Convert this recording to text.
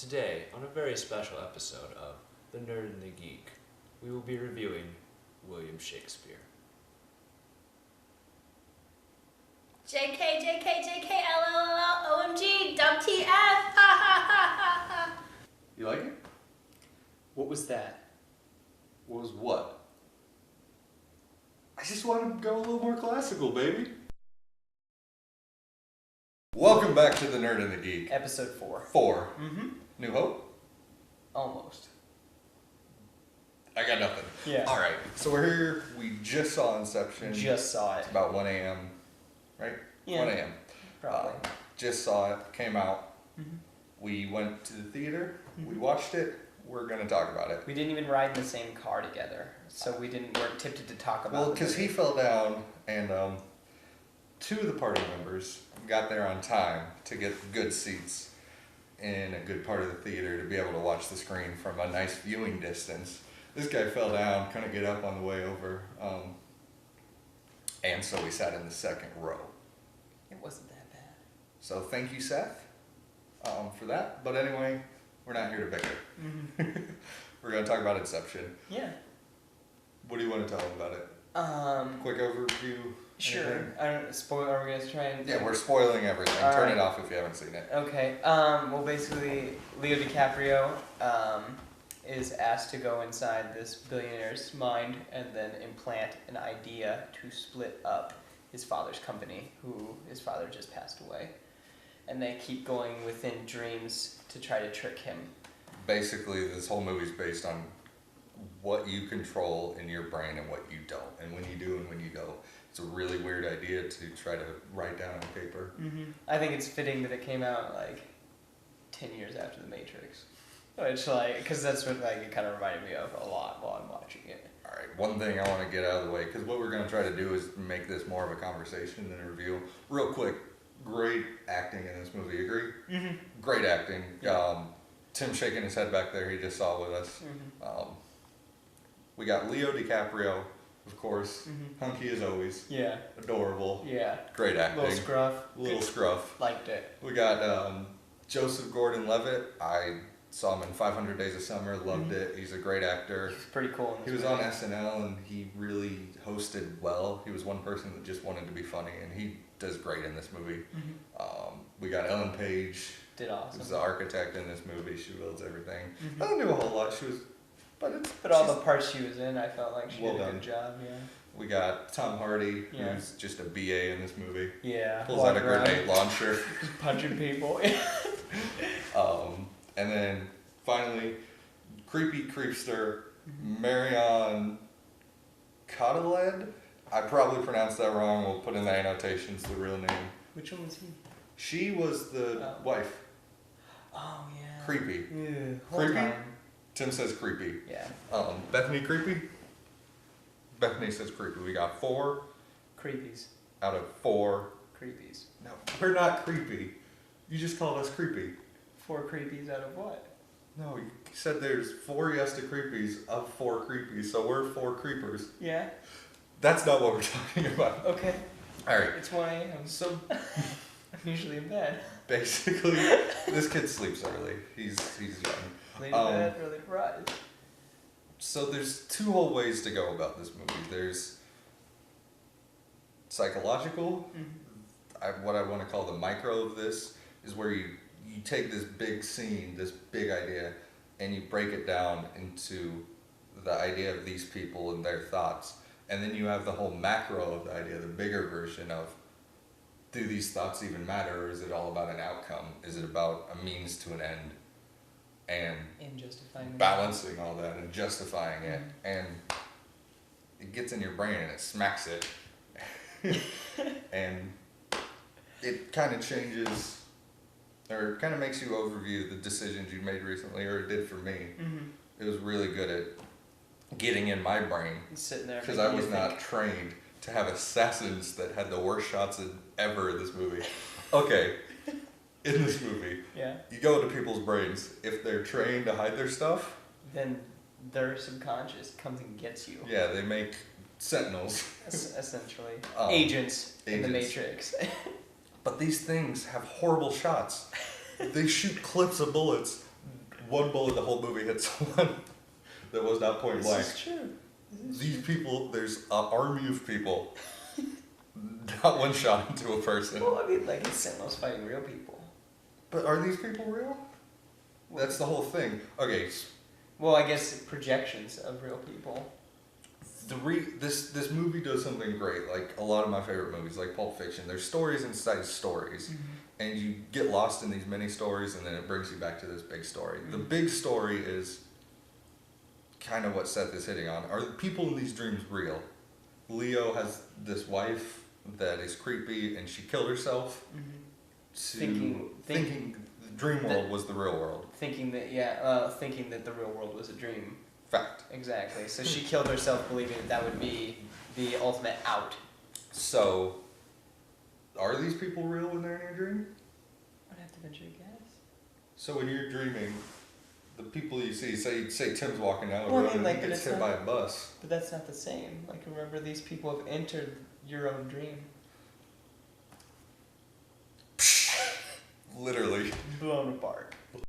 Today, on a very special episode of The Nerd and the Geek, we will be reviewing William Shakespeare. JK, JK, JK, LLL, OMG, WTF, ha ha ha ha ha. You like it? What was that? What was what? I just want to go a little more classical, baby. Welcome back to The Nerd and the Geek. Episode 4. 4. Mm-hmm. New Hope? Almost. I got nothing. Yeah. Alright, so we're here. We just saw Inception. Just saw it. It's about 1 a.m., right? Yeah. 1 a.m. Probably. Just saw it. Came out. Mm-hmm. We went to the theater. Mm-hmm. We watched it. We're going to talk about it. We didn't even ride in the same car together, so weren't tempted to talk about it. Well, because he fell down, and two of the party members got there on time to get good seats in a good part of the theater to be able to watch the screen from a nice viewing distance. This guy fell down, couldn't get up on the way over, and so we sat in the second row. It wasn't that bad. So thank you, Seth, for that. But anyway, we're not here to bicker. Mm-hmm. We're going to talk about Inception. Yeah. What do you want to tell them about it? Quick overview? Sure. Anything? I don't spoil. Are we gonna try and? Yeah, we're spoiling everything. All Turn right. it off if you haven't seen it. Okay. Well, basically, Leo DiCaprio is asked to go inside this billionaire's mind and then implant an idea to split up his father's company, who his father just passed away, and they keep going within dreams to try to trick him. Basically, this whole movie's based on what you control in your brain and what you don't, and when you do and when you don't. It's a really weird idea to try to write down on paper. Mm-hmm. I think it's fitting that it came out like 10 years after The Matrix, which because that's what it kind of reminded me of a lot while I'm watching it. All right, one thing I want to get out of the way, because what we're going to try to do is make this more of a conversation than a review. Real quick, great acting in this movie. Agree? Mm-hmm. Great acting. Yeah. Tim shaking his head back there. He just saw with us. Mm-hmm. We got Leo DiCaprio, of course. Mm-hmm. Hunky as always. Yeah. Adorable. Yeah. Great acting. Little scruff. Liked it. We got Joseph Gordon-Levitt. I saw him in 500 Days of Summer. Loved it. He's a great actor. He's pretty cool. He was on SNL and he really hosted well. He was one person that just wanted to be funny, and he does great in this movie. Mm-hmm. We got Ellen Page. Did awesome. Who's the architect in this movie. She builds everything. Mm-hmm. Doesn't do a whole lot. But all the parts she was in, I felt like she well did a done. good job. Yeah. We got Tom Hardy, Yeah. who's just a BA in this movie. Yeah. Pulls out a walking around, grenade launcher. just punching people. And then finally, creepy creepster Marion Cotillard. I probably pronounced that wrong. We'll put in the annotations the real name. Which one was he? She was the wife. Oh yeah. Creepy. Yeah. Whole Creepy? time. Tim says creepy. Yeah. Bethany creepy? Bethany says creepy. We got 4 Creepies. out of 4. Creepies. No, we're not creepy. You just called us creepy. 4 creepies out of what? No, you said there's 4 yes to creepies of 4 creepies, so we're 4 creepers. Yeah. That's not what we're talking about. Okay. Alright, It's 1 a.m. so I'm usually in bed. basically, this kid sleeps early. He's young. Late to bed, early to rise. So there's 2 whole ways to go about this movie. There's psychological. Mm-hmm. What I want to call the micro of this is where you take this big scene, this big idea, and you break it down into the idea of these people and their thoughts. And then you have the whole macro of the idea, the bigger version of, do these thoughts even matter, or is it all about an outcome? Is it about a means to an end? And In justifying the balancing all that and justifying it. And it gets in your brain and it smacks it. And it kind of changes, or it kind of makes you overview the decisions you made recently, or it did for me. Mm-hmm. It was really good at getting in my brain, Sitting there. because making I was you not think. trained to have assassins that had the worst shots ever in this movie. Okay, in this movie, Yeah. you go into people's brains. If they're trained to hide their stuff, Then their subconscious comes and gets you. yeah, they make sentinels. Essentially. Um, Agents in the agents. Matrix. But these things have horrible shots. They shoot clips of bullets one bullet the whole movie hits someone that was not point blank. This is true. These people, there's an army of people, not one shot into a person. Well, I mean, like, it's Sentinels fighting real people. But are these people real? That's the whole thing. Okay. Well, I guess projections of real people. This movie does something great. Like a lot of my favorite movies, like Pulp Fiction. There's stories inside stories, and you get lost in these mini stories, and then it brings you back to this big story. The big story is kind of what Seth is hitting on. Are the people in these dreams real? Leo has this wife that is creepy, and she killed herself. Thinking the dream world was the real world. Thinking that the real world was a dream. Fact. Exactly. So she killed herself believing that would be the ultimate out. So, are these people real when they're in your dream? I'd have to venture a guess. So when you're dreaming, the people you see, say Tim's walking down the Well, I road mean, like, and he but gets it's hit not- by a bus. But that's not the same. Like, remember, these people have entered your own dream.